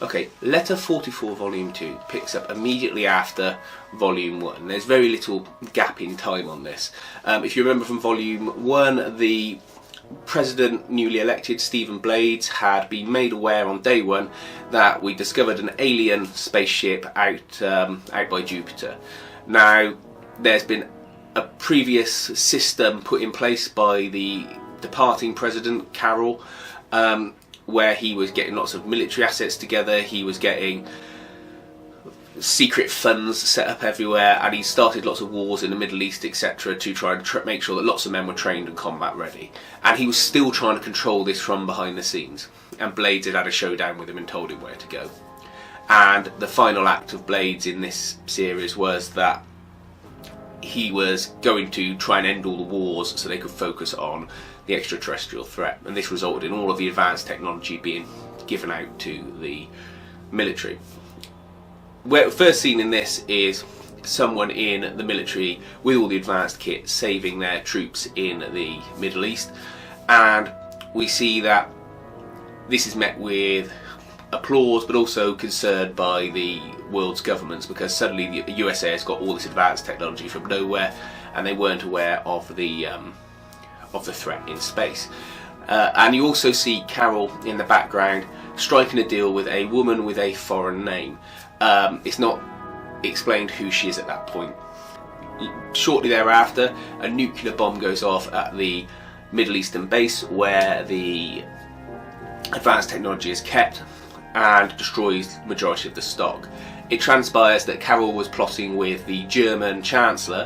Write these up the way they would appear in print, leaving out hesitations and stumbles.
Okay, Letter 44 Volume 2 picks up immediately after Volume 1. There's very little gap in time on this. If you remember from Volume 1, the President newly elected, Stephen Blades, had been made aware on day one that we discovered an alien spaceship out by Jupiter. Now, there's been a previous system put in place by the departing President, Carroll, where he was getting lots of military assets together, he was getting secret funds set up everywhere, and he started lots of wars in the Middle East, etc., to try and make sure that lots of men were trained and combat ready. And he was still trying to control this from behind the scenes. And Blades had a showdown with him and told him where to go. And the final act of Blades in this series was that he was going to try and end all the wars so they could focus on the extraterrestrial threat, and this resulted in all of the advanced technology being given out to the military. Where first seen in this is someone in the military with all the advanced kit saving their troops in the Middle East, and we see that this is met with applause but also concern by the world's governments, because suddenly the USA has got all this advanced technology from nowhere and they weren't aware of the threat in space. And you also see Carol in the background striking a deal with a woman with a foreign name. It's not explained who she is at that point. Shortly thereafter, a nuclear bomb goes off at the Middle Eastern base where the advanced technology is kept and destroys the majority of the stock. It transpires that Carol was plotting with the German Chancellor,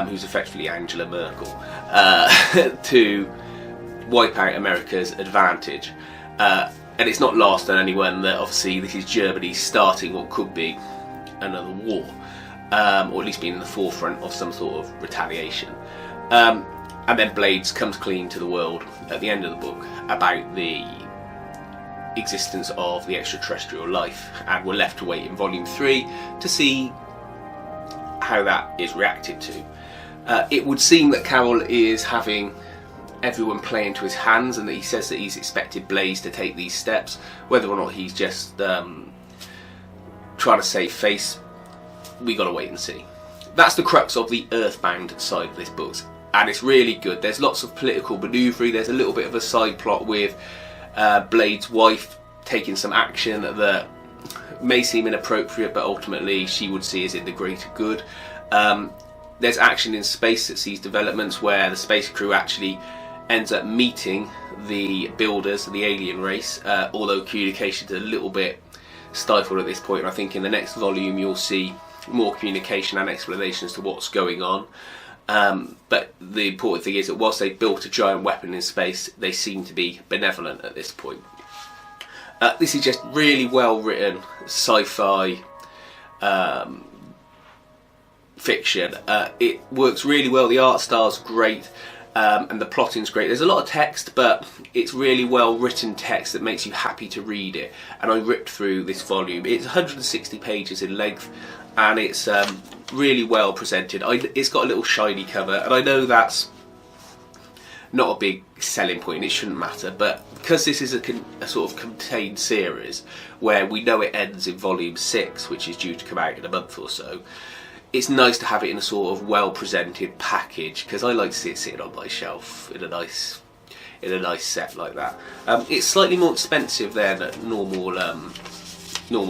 who's effectively Angela Merkel, to wipe out America's advantage. And it's not lost on anyone that obviously this is Germany starting what could be another war, or at least being in the forefront of some sort of retaliation. And then Blades comes clean to the world at the end of the book about the existence of the extraterrestrial life, and we're left to wait in Volume 3 to see how that is reacted to. It would seem that Carroll is having everyone play into his hands, and that he says that he's expected Blaze to take these steps. Whether or not he's just trying to save face, we gotta wait and see. That's the crux of the Earthbound side of this book, and it's really good. There's lots of political manoeuvring. There's a little bit of a side plot with Blade's wife taking some action that may seem inappropriate, but ultimately she would see as in the greater good. There's action in space that sees developments where the space crew actually ends up meeting the builders, the alien race, although communication's a little bit stifled at this point. And I think in the next volume you'll see more communication and explanation as to what's going on. But the important thing is that whilst they built a giant weapon in space, they seem to be benevolent at this point. This is just really well written sci-fi fiction. It works really well. The art style's great, and the plotting's great. There's a lot of text, but it's really well written text that makes you happy to read it. And I ripped through this volume. It's 160 pages in length, and it's really well presented. It's got a little shiny cover, and I know that's not a big selling point, it shouldn't matter, but because this is a sort of contained series where we know it ends in volume 6, which is due to come out in a month or so, it's nice to have it in a sort of well presented package, because I like to see it sitting on my shelf in a nice set like that. It's slightly more expensive than normal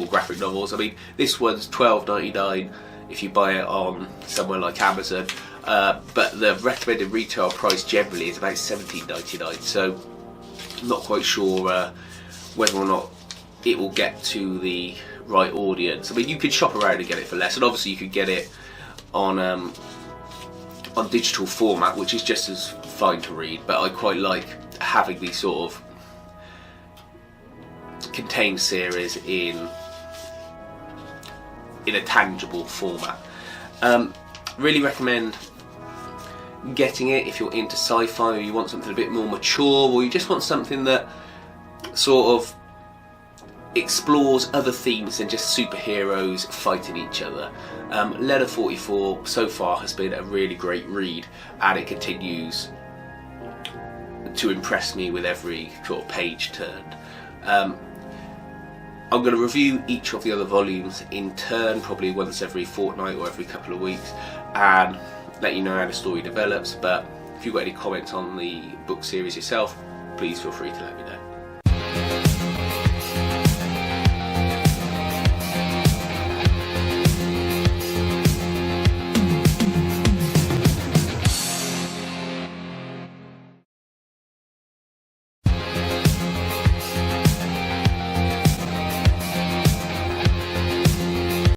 graphic novels. I mean, this one's $12.99 if you buy it on somewhere like Amazon, but the recommended retail price generally is about $17.99, so I'm not quite sure whether or not it will get to the right audience. I mean, you could shop around and get it for less, and obviously you could get it on digital format, which is just as fine to read, but I quite like having these sort of contained series in a tangible format. Really recommend getting it if you're into sci-fi, or you want something a bit more mature, or you just want something that sort of explores other themes than just superheroes fighting each other. Letter 44 so far has been a really great read, and it continues to impress me with every sort of page turned. I'm going to review each of the other volumes in turn, probably once every fortnight or every couple of weeks, and let you know how the story develops. But if you've got any comments on the book series yourself, please feel free to let me know.